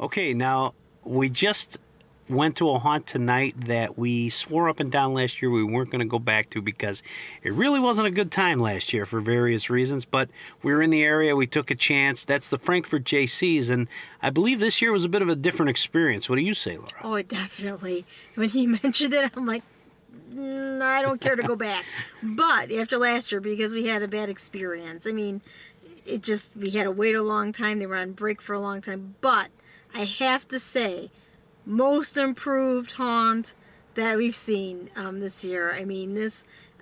Okay, now we just went to a haunt tonight that we swore up and down last year we weren't going to go back to because it really wasn't a good time last year for various reasons, but we were in the area, we took a chance. That's the Frankfort Jaycees, and I believe this year was a bit of a different experience. What do you say, Laura? Oh, definitely. When he mentioned it, I'm like, I don't care to go back. But after last year, because we had a bad experience, I mean, we had to wait a long time. They were on break for a long time. But I have to say, most improved haunt that we've seen this year. I mean,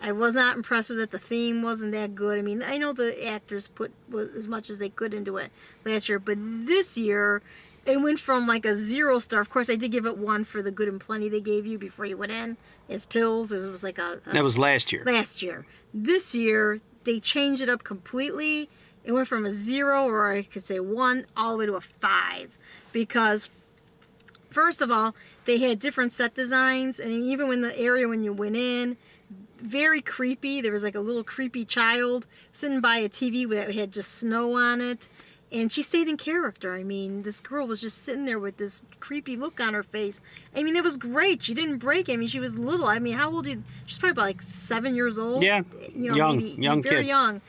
I was not impressed with it. The theme wasn't that good. I mean, I know the actors put as much as they could into it last year, but this year it went from like a 0 star. Of course, I did give it 1 for the good and plenty they gave you before you went in as pills. It was like that was last year. Last year. This year they changed it up completely. It went from a 0, or I could say 1, all the way to a 5, because first of all, they had different set designs, and even when the area when you went in, very creepy. There was like a little creepy child sitting by a TV that had just snow on it, and she stayed in character. I mean, this girl was just sitting there with this creepy look on her face. I mean, it was great. She didn't break. I mean, she was little. I mean, how old? She's probably about like 7 years old. Yeah, you know, young, maybe young very kid. young.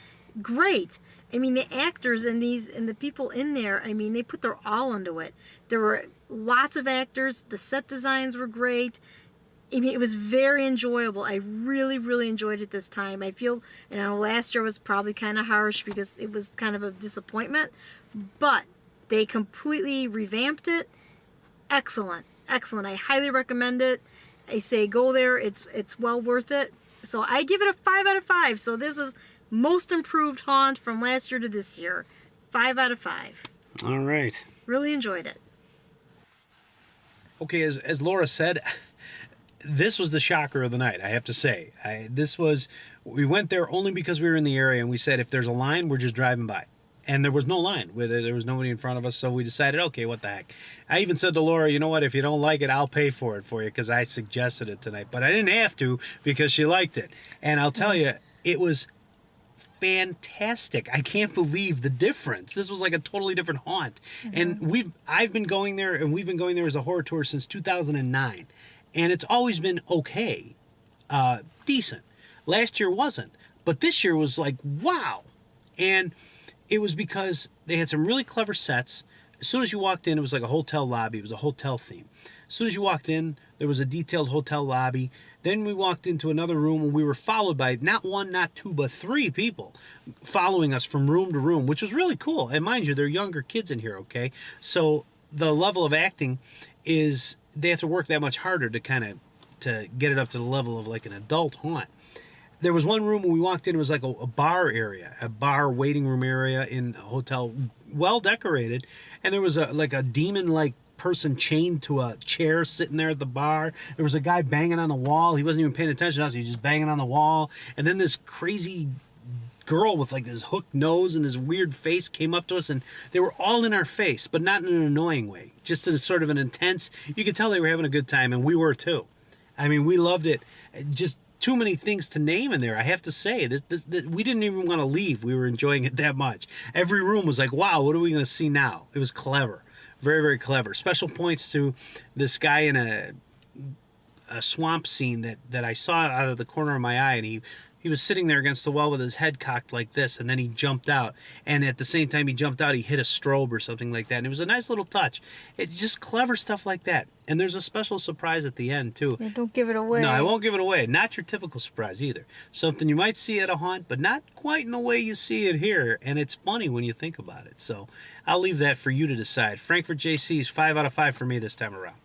Great. I mean, the actors and the people in there, I mean, they put their all into it. There were lots of actors. The set designs were great. I mean, it was very enjoyable. I really, really enjoyed it this time. I feel, and I know last year was probably kind of harsh because it was kind of a disappointment, but they completely revamped it. Excellent. Excellent. I highly recommend it. I say go there. It's well worth it. So I give it a 5 out of 5. So this is most improved haunt from last year to this year. 5 out of 5. All right. Really enjoyed it. Okay, as Laura said, this was the shocker of the night, I have to say. We went there only because we were in the area, and we said if there's a line, we're just driving by. And there was no line. There was nobody in front of us, so we decided, okay, what the heck. I even said to Laura, you know what, if you don't like it, I'll pay for it for you, because I suggested it tonight. But I didn't have to because she liked it. And I'll tell you, it was fantastic. I can't believe the difference. This was like a totally different haunt. And I've been going there, and we've been going there as a horror tour since 2009. And it's always been okay, decent. Last year wasn't, but this year was like, wow. And it was because they had some really clever sets. As soon as you walked in, it was like a hotel lobby. It was a hotel theme. As soon as you walked in, there was a detailed hotel lobby. Then we walked into another room, and we were followed by not 1, not 2, but 3 people following us from room to room, which was really cool. And mind you, they're younger kids in here, okay? So the level of acting is, they have to work that much harder to to get it up to the level of like an adult haunt. There was one room when we walked in, it was like a bar area, a bar waiting room area in a hotel, well decorated, and there was a demon-like person chained to a chair sitting there at the bar. There was a guy banging on the wall. He wasn't even paying attention to us. He was just banging on the wall. And then this crazy girl with like this hooked nose and this weird face came up to us, and they were all in our face, but not in an annoying way, just in a sort of an intense, you could tell they were having a good time, and we were too. I mean, we loved it. Just too many things to name in there, I have to say. This we didn't even want to leave. We were enjoying it that much. Every room was like, wow, what are we going to see now? It was clever. Very, very clever. Special points to this guy in a swamp scene that I saw out of the corner of my eye, and he was sitting there against the wall with his head cocked like this, and then he jumped out. And at the same time he jumped out, he hit a strobe or something like that. And it was a nice little touch. It's just clever stuff like that. And there's a special surprise at the end, too. Yeah, don't give it away. No, I won't give it away. Not your typical surprise either. Something you might see at a haunt, but not quite in the way you see it here. And it's funny when you think about it. So I'll leave that for you to decide. Frankfort Jaycees, 5 out of 5 for me this time around.